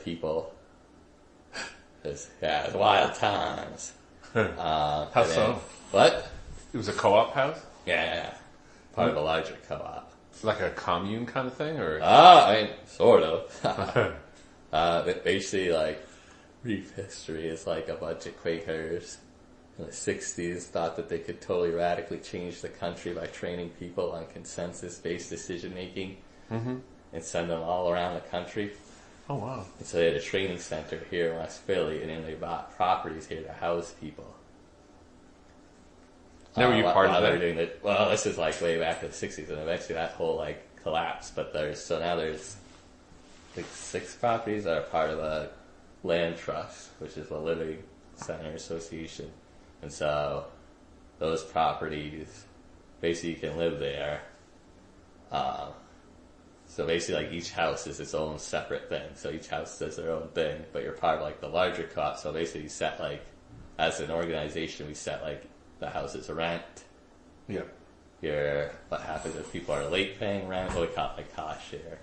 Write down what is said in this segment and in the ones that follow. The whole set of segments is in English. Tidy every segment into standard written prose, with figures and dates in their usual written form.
people. It was wild times. How so? What? It was a co-op house? Yeah. Part of a larger co-op. Like a commune kind of thing, or? I mean, sort of. Basically, like, brief history is like a bunch of Quakers in the 60s thought that they could totally radically change the country by training people on consensus-based decision-making and send them all around the country. Oh, wow. And so they had a training center here in West Philly, and then they bought properties here to house people. Now were you part of that? Doing it, well, this is like way back in the 60s, and eventually that whole like collapsed. But now there's like 6 properties that are part of a land trust, which is the Living Center Association. And so those properties, basically you can live there. So basically like each house is its own separate thing. So each house does their own thing, but you're part of like the larger co-op. So basically you set like, as an organization, we set like the house's rent. Yeah. What happens if people are late paying rent, what we call it like cost share.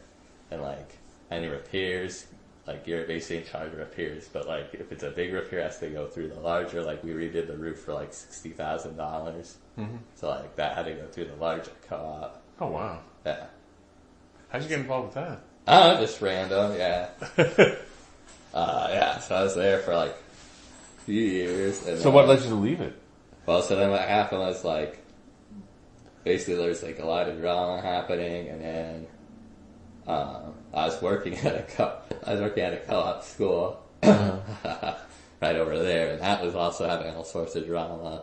And like any repairs, like you're basically in charge of repairs, but like if it's a big repair, it has to go through the larger, like we redid the roof for like $60,000. So like that had to go through the larger co-op. Oh, wow. Yeah. How'd you get involved with that? Just random, yeah. So I was there for like a few years. And So what led you to leave it? Well, so then what happened was like, basically there's like a lot of drama happening, and then I was working at a co-op school right over there, and that was also having all sorts of drama,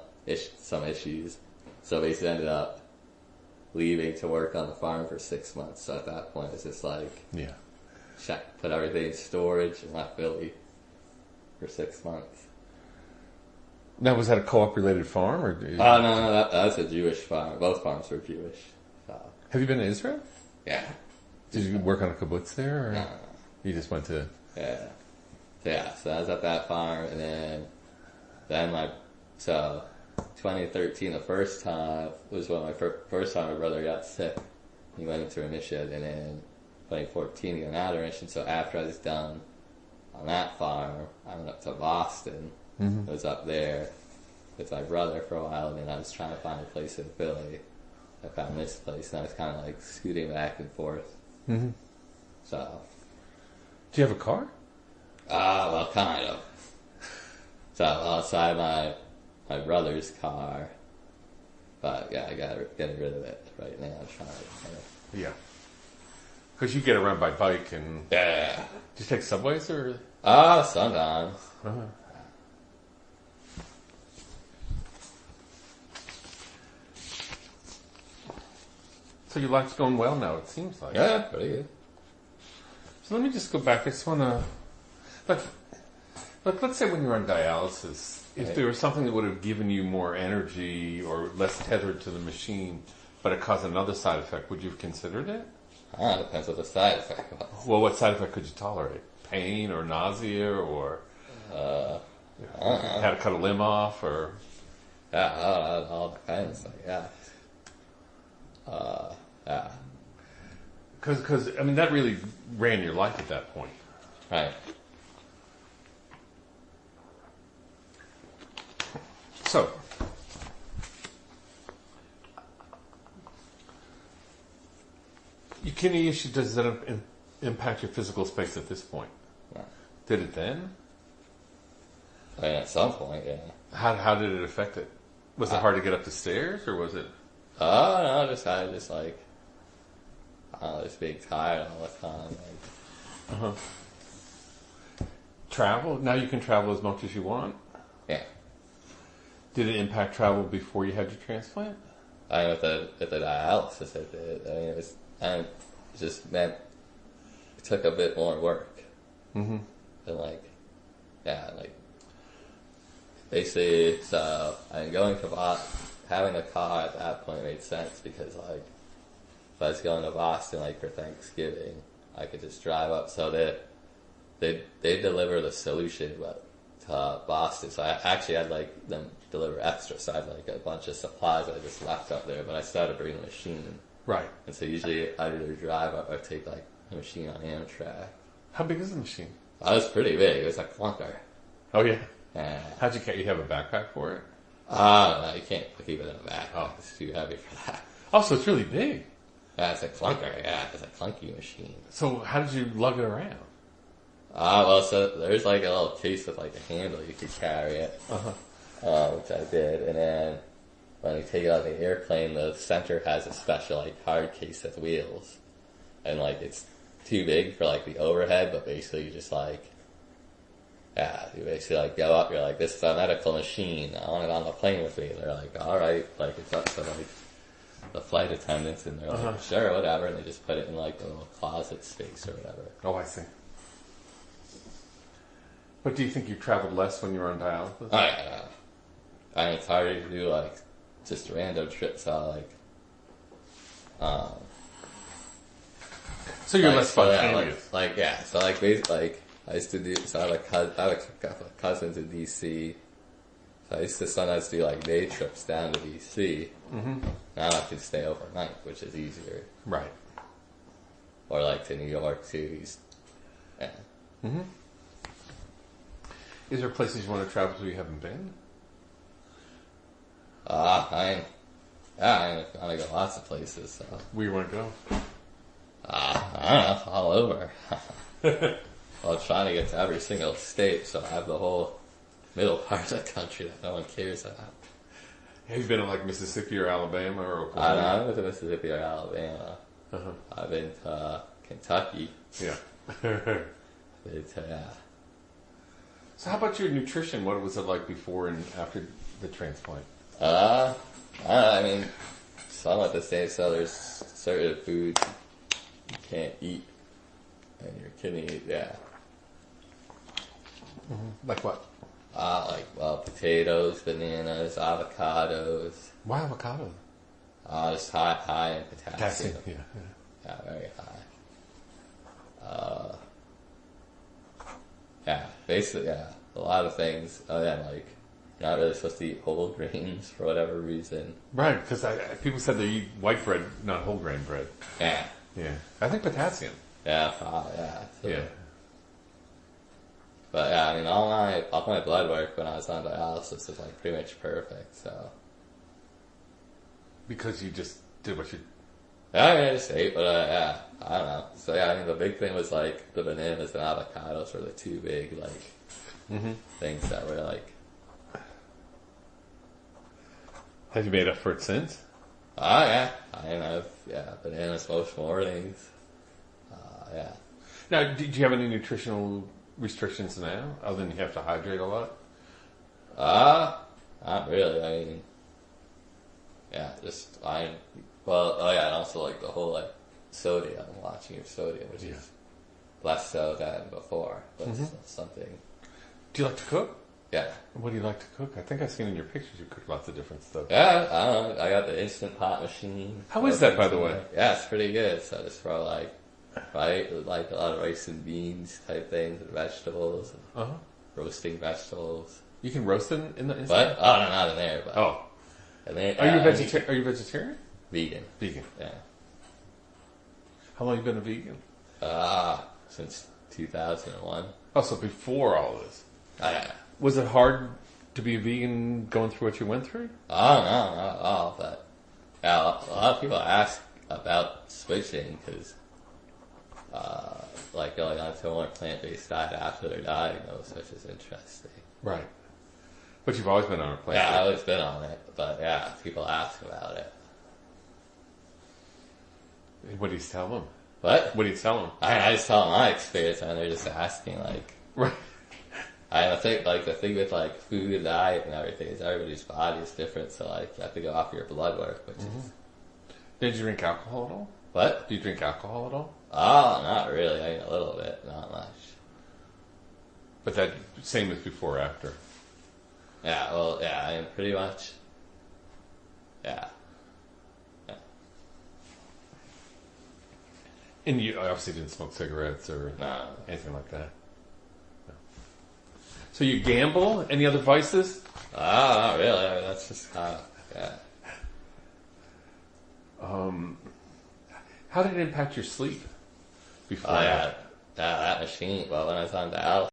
some issues. So basically ended up leaving to work on the farm for 6 months. So at that point, it's just like, put everything in storage and left Philly for 6 months. Now, was that a co-op related farm, or? No, that's a Jewish farm. Both farms were Jewish. So. Have you been to Israel? Yeah. Did you work on a kibbutz there, or No. you just went to? Yeah. So I was at that farm, and then 2013, the first time was when first time my brother got sick. He went into remission, and then 2014 he went out of remission. So after I was done on that farm, I went up to Boston. I was up there with my brother for a while, and then I was trying to find a place in Philly. I found this place, and I was kind of like scooting back and forth. So. Do you have a car? Well, kind of. So I had my brother's car, but yeah, I gotta get rid of it right now. I'm trying to. Yeah. Because you get around by bike and. Yeah. Do you take subways or? Sometimes. So your life's going well now, it seems like. Yeah, pretty good. So let me just go back. I just want to... let's say when you're on dialysis, if there was something that would have given you more energy or less tethered to the machine, but it caused another side effect, would you have considered it? It depends what the side effect was. Well, what side effect could you tolerate? Pain or nausea or... had to cut a limb off or... Yeah, it all depends. Like, yeah. Because, I mean, that really ran your life at that point. Right. So, your kidney issue, does that impact your physical space at this point? No. Did it then? I mean, at some point, yeah. How did it affect it? Was it hard to get up the stairs, or was it? No, just being tired all the time. Travel? Now you can travel as much as you want? Yeah. Did it impact travel before you had your transplant? I mean, with the dialysis, it did. I mean, it just meant it took a bit more work. And basically, so I mean, going to Boston, having a car at that point made sense because, like, if I was going to Boston, like, for Thanksgiving, I could just drive up. So they deliver the solution, but to Boston. So I actually had, like, them deliver extra. So I had, like, a bunch of supplies I just left up there, but I still had to bring the machine. Right. And so usually I'd either drive up or take, like, the machine on Amtrak. How big is the machine? That was pretty big. It was like clunker. Oh yeah. Yeah. How'd you get? You have a backpack for it? No, you can't keep it in the back. Oh. It's too heavy for that. Oh, so it's really big. Yeah, it's a clunker. Yeah, it's a clunky machine. So how did you lug it around? Well, so there's like a little case with like a handle you could carry it, which I did. And then when you take it out of the airplane, the center has a special like hard case with wheels. And like it's too big for like the overhead, but basically you just like, yeah, you basically like go up, you're like, this is a medical machine, I want it on the plane with me. They're like, alright, like it's up to like the flight attendants, and they're like, sure, whatever, and they just put it in like a little closet space or whatever. Oh, I see. But do you think you traveled less when you were on dialysis? Oh yeah. I mean, it's harder to do like just random trips out like, So you're like, less so, yeah, spontaneous. so like basically like I used to do, so I have a couple of cousins in DC, so I used to sometimes do like day trips down to DC. Now I can stay overnight, which is easier. Right. Or like to New York too. Yeah. Is there places you want to travel to you haven't been? I want to go lots of places, so. Where you want to go? I don't know, all over. Well, I'm trying to get to every single state, so I have the whole middle part of the country that no one cares about. Have you been to like Mississippi or Alabama or I Oklahoma? don't know, I've been to Mississippi or Alabama. I've been to Kentucky. Yeah. Been to, yeah. So how about your nutrition? What was it like before and after the transplant? I mean, somewhat the same. So there's certain foods you can't eat, and your kidney, yeah. Like what? Potatoes, bananas, avocados. Why avocado? Just high in potassium. Yeah. Yeah, very high. Yeah, basically, yeah, a lot of things. Oh yeah, like, you're not really supposed to eat whole grains for whatever reason. Right, because people said they eat white bread, not whole grain bread. Yeah. Yeah. I think potassium. Yeah, yeah. So, Yeah. But yeah, I mean, all my blood work when I was on dialysis was like pretty much perfect, so. Because you just did what you... Yeah, I mean, I just ate, but yeah, I don't know. So yeah, I mean, the big thing was like the bananas and avocados were the two big like things that were like. Have you made up for it since? Yeah, I have bananas most mornings. Yeah. Now, did you have any nutritional restrictions now, other than you have to hydrate a lot? Not really. I mean, yeah, and also like the whole like sodium, watching your sodium, which is less so than before, but still something. Do you like to cook? Yeah. What do you like to cook? I think I've seen in your pictures you cook lots of different stuff. Yeah, I don't know. I got the Instant Pot machine. How is that, by the way? Yeah, it's pretty good. So I just throw like a lot of rice and beans type things, and vegetables, and roasting vegetables. You can roast it in the Instant? But oh no, not in there. But in there, Are you vegetarian? Vegan. Vegan. Yeah. How long have you been a vegan? Since 2001. Oh, so before all this. Yeah. Was it hard to be a vegan going through what you went through? Oh, no, not at all. But yeah, a lot of people ask about switching because, like going on to a more plant-based diet after their diagnosis, which is interesting. Right. But you've always been on a plant. Yeah, I've always been on it, but yeah, people ask about it. What do you tell them? What? What do you tell them? I just tell them my experience, and they're just asking, like... Right. I think, like, the thing with, like, food and diet and everything is everybody's body is different, so, like, you have to go off your blood work, which is... Did you drink alcohol at all? What? Do you drink alcohol at all? Oh, not really. I mean, a little bit, not much. But that same as before, after. Yeah, well, yeah, I mean, pretty much. Yeah. And you obviously didn't smoke cigarettes or No. anything like that? No. So you gamble? Any other vices? Oh, not really. I mean, that's just kind of, yeah. How did it impact your sleep before? Oh, yeah. that machine. Well, when I was on dialysis,